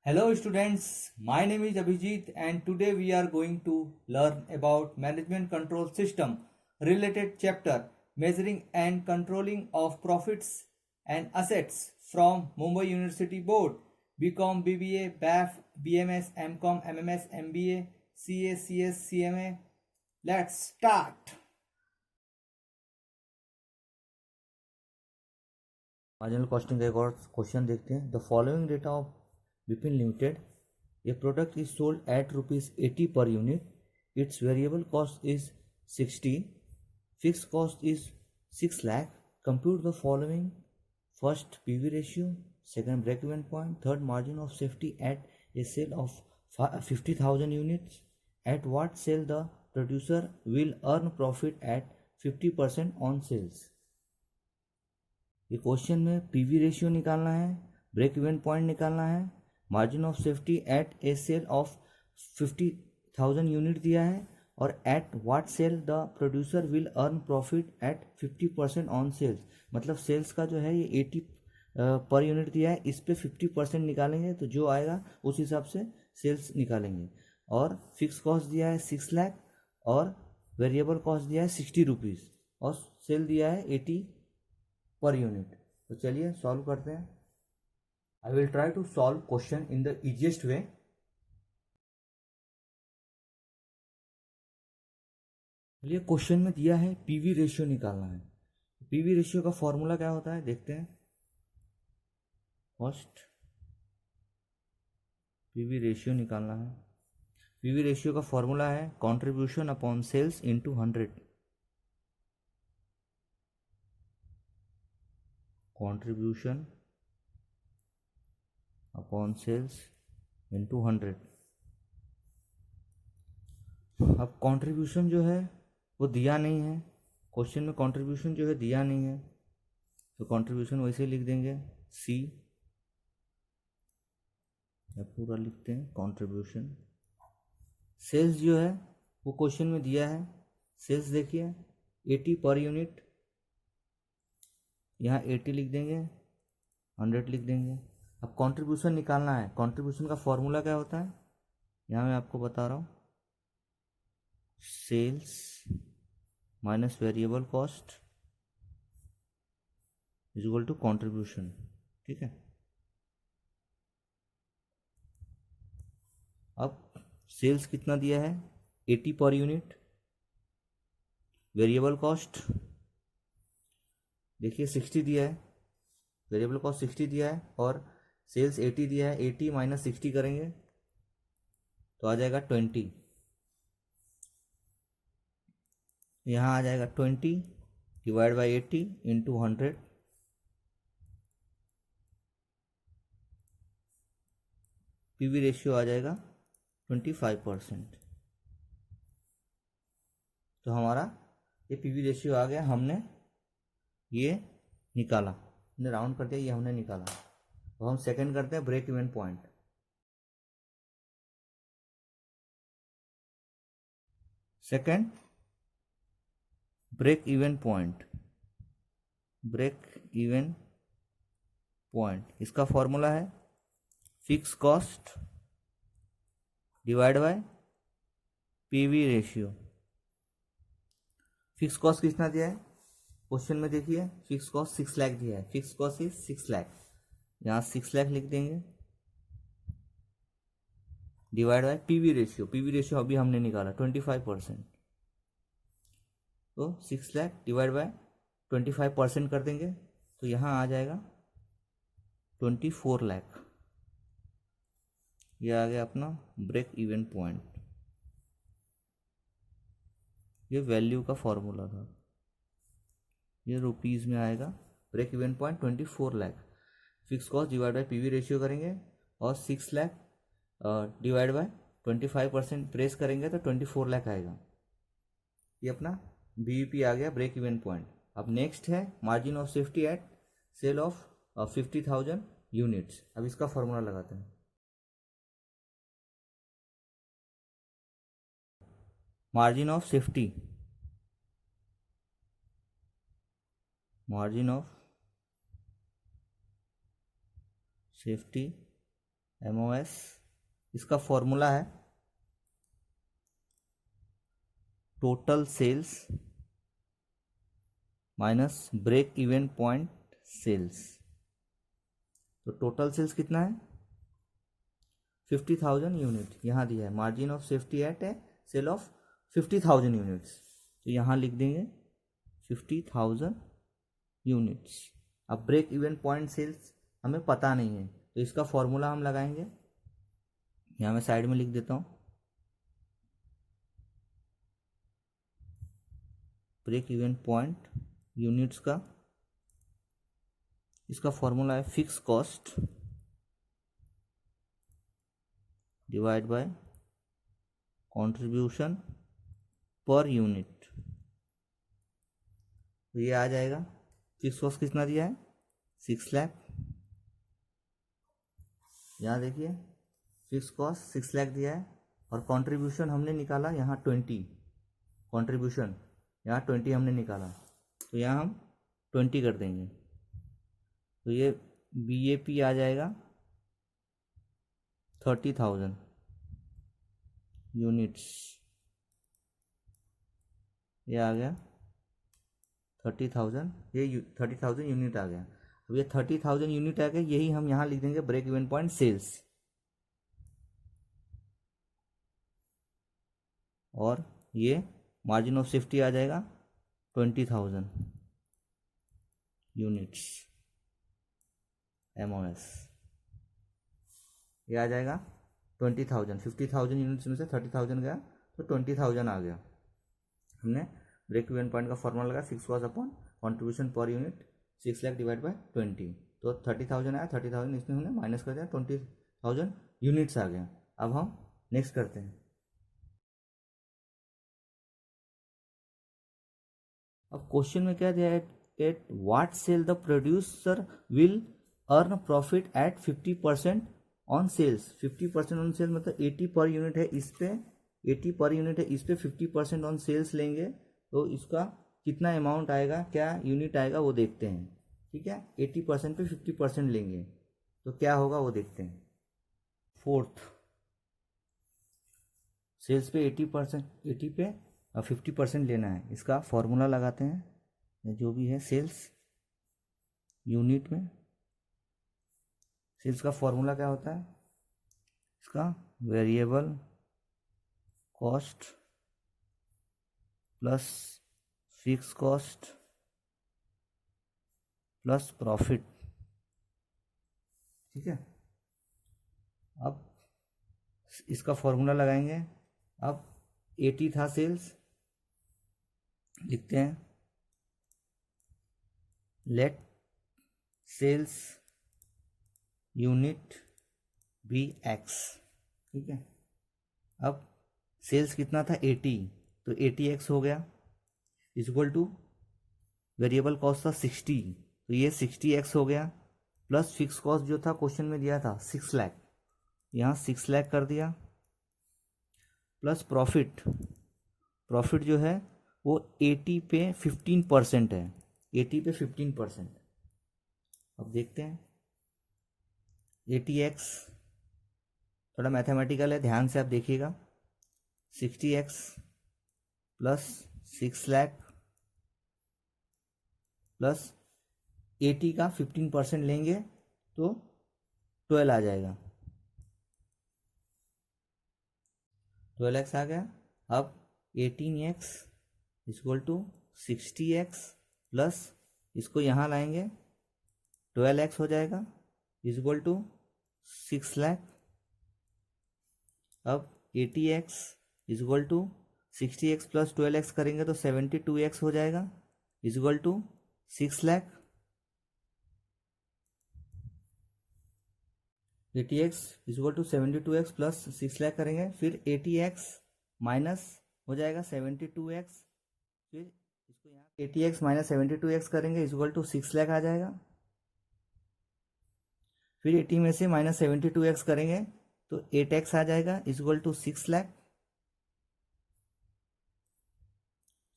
Hello students, my name is Abhijit and today we are going to learn about management control system related chapter measuring and controlling of profits and assets from Mumbai University Board, BCom, BBA, BAF, BMS, MCom, MMS, MBA, CA, CS, CMA. Let's start. Marginal costing का एक और question देखते हैं. The following data of Bipin Limited. A product is sold at ₹80 per unit. Its variable cost is 60. Fixed cost is 6 lakh. Compute the following: first, PV ratio; second, break-even point; third, margin of safety at a sale of 50,000 units. At what sale the producer will earn profit at 50% on sales. ये question में PV ratio निकालना है, break even point निकालना है, margin of safety at a sale of 50,000 unit दिया है और at what sale the producer will earn profit at 50% on sales. मतलब सेल्स का जो है ये 80 पर यूनिट दिया है, इस पे 50% निकालेंगे तो जो आएगा उस हिसाब से सेल्स निकालेंगे. और फिक्स कॉस्ट दिया है 6 लाख और वेरिएबल कॉस्ट दिया है 60 रुपीज़ और सेल दिया है 80 पर यूनिट. तो चलिए सॉल्व करते हैं. I will try to solve question in the easiest way. ये क्वेश्चन में दिया है पीवी रेशियो निकालना है. पीवी रेशियो का फॉर्मूला क्या होता है देखते हैं. फर्स्ट पीवी रेशियो निकालना है. पीवी रेशियो का फॉर्मूला है contribution upon sales into 100. Contribution upon sales into 100. अब कंट्रीब्यूशन जो है वो दिया नहीं है क्वेश्चन में. कंट्रीब्यूशन जो है दिया नहीं है तो कंट्रीब्यूशन वैसे ही लिख देंगे सी, या पूरा लिखते हैं कंट्रीब्यूशन. सेल्स जो है वो क्वेश्चन में दिया है. सेल्स देखिए 80 पर यूनिट, यहाँ 80 लिख देंगे, 100 लिख देंगे. अब कंट्रीब्यूशन निकालना है. कंट्रीब्यूशन का फॉर्मूला क्या होता है यहाँ मैं आपको बता रहा हूँ. Sales minus variable cost is equal to contribution. ठीक है. अब सेल्स कितना दिया है 80 पर यूनिट. वेरिएबल कॉस्ट देखिए 60 दिया है, वेरिएबल कॉस्ट 60 दिया है और सेल्स 80 दिया है. 80 माइनस 60 करेंगे तो आ जाएगा 20. यहाँ आ जाएगा 20 divide by 80 into 100. PV ratio आ जाएगा 25%. तो हमारा ये पीवी रेशियो आ गया. हमने ये निकाला, हमने राउंड कर दिया, ये हमने निकाला. तो हम सेकंड करते हैं break even point. Second break even point. Break even point इसका फॉर्मूला है fix cost divide by PV ratio. Fix cost कितना दिया है क्वेश्चन में देखिए. फिक्स कॉस्ट 6 लाख दिया है. फिक्स कॉस्ट इज 6 लाख, यहाँ 6 लाख लिख देंगे divide by PV ratio. PV ratio अभी हमने निकाला 25%. तो 6 लाख डिवाइड बाय 25% कर देंगे तो यहाँ आ जाएगा 24 लाख. ये आ गया अपना ब्रेक इवन पॉइंट. ये वैल्यू का फॉर्मूला था. ये रुपीज़ में आएगा. Break even point 24 lakh. Fix cost divide by PV ratio करेंगे और 6 लाख डिवाइड बाय 25% प्रेस करेंगे तो 24 लाख आएगा. ये अपना बीईपी आ गया, ब्रेक इवन पॉइंट. अब नेक्स्ट है margin of safety at sale of 50,000 units. अब इसका फॉर्मूला लगाते हैं. Margin of safety, margin of safety MOS, इसका फॉर्मूला है total sales minus break even point sales. तो टोटल सेल्स कितना है 50,000 यूनिट, यहाँ दिया है margin of safety at a sale of 50,000 units, तो यहाँ लिख देंगे 50,000 यूनिट्स। अब ब्रेक इवन पॉइंट सेल्स हमें पता नहीं है, तो इसका फॉर्मूला हम लगाएंगे, यहाँ मैं साइड में लिख देता हूँ। ब्रेक इवन पॉइंट यूनिट्स का इसका फॉर्मूला है fix cost divide by contribution per unit. तो ये आ जाएगा, फिक्स कॉस्ट कितना दिया है 6 लाख, यहाँ देखिए फिक्स कॉस्ट 6 लाख दिया है, और कंट्रीब्यूशन हमने निकाला यहाँ 20, कंट्रीब्यूशन यहाँ 20 हमने निकाला, तो यहाँ हम 20 कर देंगे, तो ये BAP आ जाएगा 30,000 यूनिट्स, ये आ गया 30,000, ये 30,000 यूनिट आ गया। अब ये 30,000 यूनिट आ गया, यही हम यहाँ लिख देंगे ब्रेक इवन पॉइंट सेल्स, और ये मार्जिन ऑफ सेफ्टी आ जाएगा 20,000 यूनिट्स MOS, ये आ जाएगा 20,000, 50,000 यूनिट्स में से 30,000 गया तो 20,000 आ गया। हमने ब्रेक इवन पॉइंट का फॉर्मूला लगा fix cost upon contribution per unit 6 lakh divide bye 20, तो 30,000 आया, 30,000 इसमें हमने माइनस कर दिया, 20,000 यूनिट्स आ गया। अब हम नेक्स्ट करते हैं। अब क्वेश्चन में क्या दिया है, at what sale the producer will earn profit at 50% on sales. 50% on sale मतलब 80 पर यूनिट है, इस पे 80 पर यूनिट है, इस पे 50% ऑन सेल्स लेंगे तो इसका कितना अमाउंट आएगा, क्या यूनिट आएगा वो देखते हैं। ठीक है, 80% पे 50% लेंगे तो क्या होगा वो देखते हैं। फोर्थ, सेल्स पे 80% 80 पे 50% लेना है, इसका फॉर्मूला लगाते हैं, जो भी है सेल्स यूनिट में, सेल्स का फॉर्मूला क्या होता है, इसका variable cost plus fix cost plus profit. ठीक है, अब इसका फॉर्मूला लगाएंगे। अब 80 था सेल्स, लिखते हैं let sales unit be X। ठीक है, अब सेल्स कितना था 80, तो 80X हो गया, इक्वल टू वेरिएबल कॉस्ट था 60, तो ये 60X हो गया, प्लस फिक्स कॉस्ट जो था क्वेश्चन में दिया था 6 लाख, यहाँ 6 लाख कर दिया, प्लस प्रॉफिट, प्रॉफिट जो है वो 80 पे 15% है, 80 पे 15%। अब देखते हैं 80X, थोड़ा मैथमेटिकल है, ध्यान से आप देखिएगा। 60X प्लस 6 लाख प्लस 80 का 15% लेंगे तो 12 आ जाएगा, 12X आ गया। अब 18X equal to 60X plus इसको यहाँ लाएंगे 12X हो जाएगा, इक्वल टू 6 लाख। अब 80X equal to 60X plus 12X करेंगे तो 72X हो जाएगा, equal to 6 lakh. 80X equal to 72X plus 6 lakh करेंगे, फिर 80X माइनस हो जाएगा 72X, फिर इसको यहाँ 80X माइनस 72X करेंगे, इक्वल टू 6 लाख आ जाएगा। फिर 80 में से माइनस 72X करेंगे तो 8X आ जाएगा, इक्वल टू 6 लाख।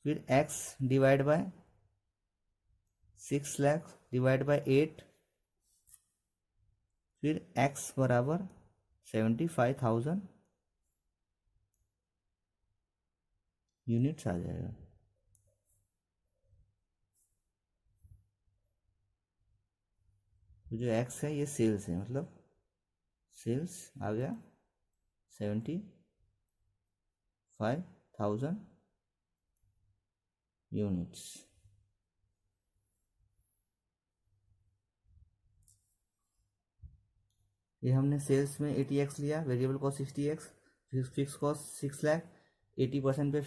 फिर X divide by 6 lakh divide by 8, फिर X बराबर 75,000 यूनिट्स आ जाएगा। तो जो एक्स है ये सेल्स है, मतलब सेल्स आ गया 75,000 यूनिट्स। ये हमने सेल्स में 80x लिया, variable cost 60x, fix cost 6 lakh, 80% पे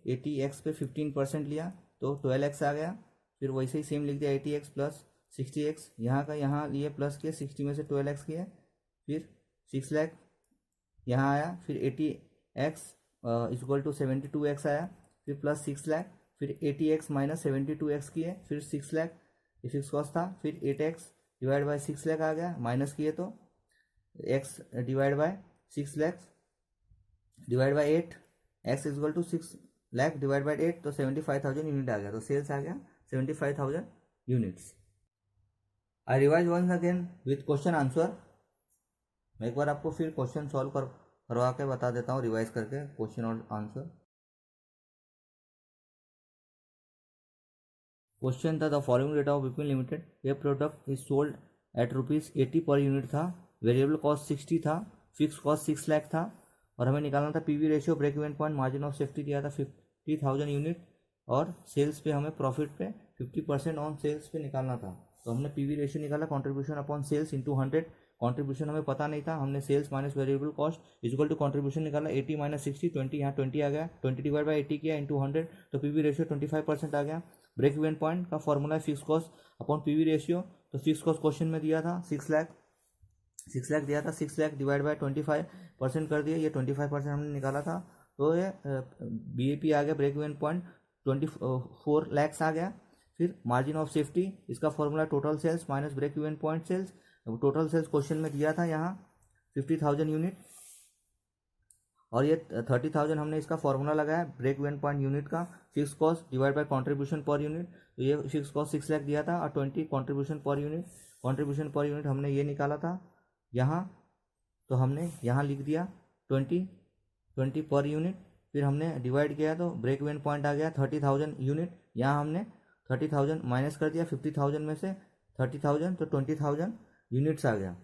80x पे 15% लिया तो 12x आ गया। फिर वैसे ही सेम लिख दिया 80x प्लस 60x, यहाँ का यहाँ लिए प्लस किया, 60 में से 12x किया, फिर 6 लाख यहाँ आया, फिर 80x इक्वल टू 72x आया, फिर प्लस 6 लाख, फिर 80x माइनस 72x किए, फिर 6 लाख ये फिक्स कॉस्ट था, फिर 8x डिवाइड बाई 6 लाख आ गया, माइनस किए तो x divide by 6 lakh divide by 8, x equal to 6 lakh divide by 8, तो 75,000 यूनिट आ गया। तो सेल्स आ गया 75,000 units. I revise once again with question answer. मैं एक बार आपको फिर क्वेश्चन सॉल्व करवा के बता देता हूँ, रिवाइज करके क्वेश्चन और आंसर। क्वेश्चन था the following data of Vipin limited, ये product is sold at ₹80 per unit था, वेरिएबल कॉस्ट 60 था, फिक्स कॉस्ट 6 लाख था, और हमें निकालना था PV ratio, break even point, margin of safety दिया था 50,000 यूनिट, और सेल्स पे हमें प्रॉफिट पे 50% ऑन सेल्स पे निकालना था। तो हमने पीवी रेशियो निकाला, contribution upon sales into 100, contribution हमें पता नहीं था, हमने sales minus variable cost equal to contribution निकाला 80 माइनस 60, 20, यहाँ 20 आ गया, 20 डिवाइड बाई 80 किया इंटू 100, तो पीवी रेशियो 25% आ गया। ब्रेक इवन पॉइंट का फॉर्मूला है fix cost upon PV ratio, तो फिक्स कॉस्ट क्वेश्चन में दिया था 6 लाख दिया था, 6 लाख डिवाइड बाय 25% कर दिया, ये 25% हमने निकाला था, तो ये BEP आ गया, ब्रेक इवन पॉइंट 24 लाख आ गया। फिर मार्जिन ऑफ सेफ्टी, इसका formula total sales minus break even point sales, total sales question में दिया था यहाँ 50,000 यूनिट, और ये 30,000 हमने इसका फॉर्मूला लगाया ब्रेक इवन पॉइंट यूनिट का, fix cost divide by contribution per unit, तो ये फिक्स कॉस्ट 6 लाख दिया था, और 20 कंट्रीब्यूशन पर यूनिट हमने ये निकाला था यहाँ, तो हमने यहाँ लिख दिया 20 पर यूनिट, फिर हमने डिवाइड किया तो ब्रेक इवन पॉइंट आ गया 30,000 यूनिट, यहाँ हमने 30,000 माइनस कर दिया 50,000 में से 30,000, तो 20,000 यूनिट्स आ गया।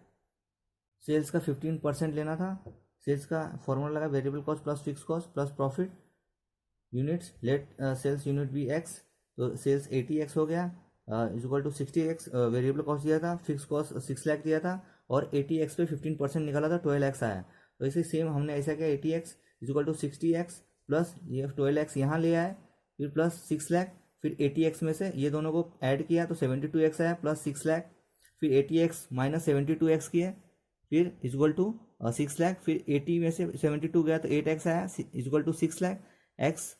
सेल्स का 15% लेना था, सेल्स का फॉर्मूला लगा variable cost plus fix cost plus profit units, let sales unit be x, तो सेल्स 80x हो गया equal to 60x, variable cost दिया था, फिक्स कॉस्ट 6 लाख दिया था, और 80x पे 15% निकाला था, 12x आया। तो इसे सेम हमने ऐसा किया 80x equal to 60x plus ये 12x यहाँ ले आए, फिर प्लस 6 लाख, फिर 80x में से ये दोनों को ऐड किया तो 72x आया प्लस 6 लाख, फिर 80x माइनस 72x किए, फिर इक्वल टू 6 लाख, फिर 80 में से 72 गया तो 8x आया equal to 6 lakh, x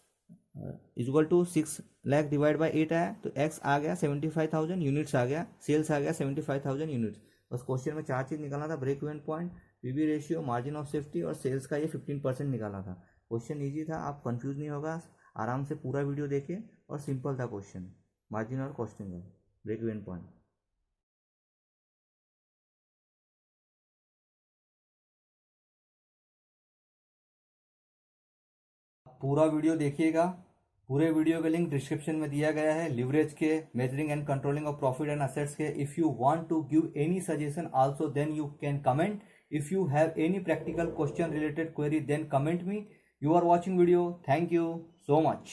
equal to 6 lakh divide by 8 आया, तो x आ गया 75,000 यूनिट्स आ गया, सेल्स आ गया 75,000 यूनिट्स। बस क्वेश्चन में 4 चीज़ निकालना था, break even point, PV ratio, margin of safety, और सेल्स का ये 15% निकाला था। क्वेश्चन ईजी था, आप कंफ्यूज नहीं होगा, आराम से पूरा वीडियो देखिए, और सिंपल था क्वेश्चन, मार्जिन और कॉस्टिंग का, ब्रेक इवन पॉइंट। पूरा वीडियो देखिएगा, पूरे वीडियो का लिंक डिस्क्रिप्शन में दिया गया है, लिवरेज के, measuring and controlling of profit and assets के। If you want to give any suggestion also then you can comment, if you have any practical question related query then comment me. You are watching video, thank you so much.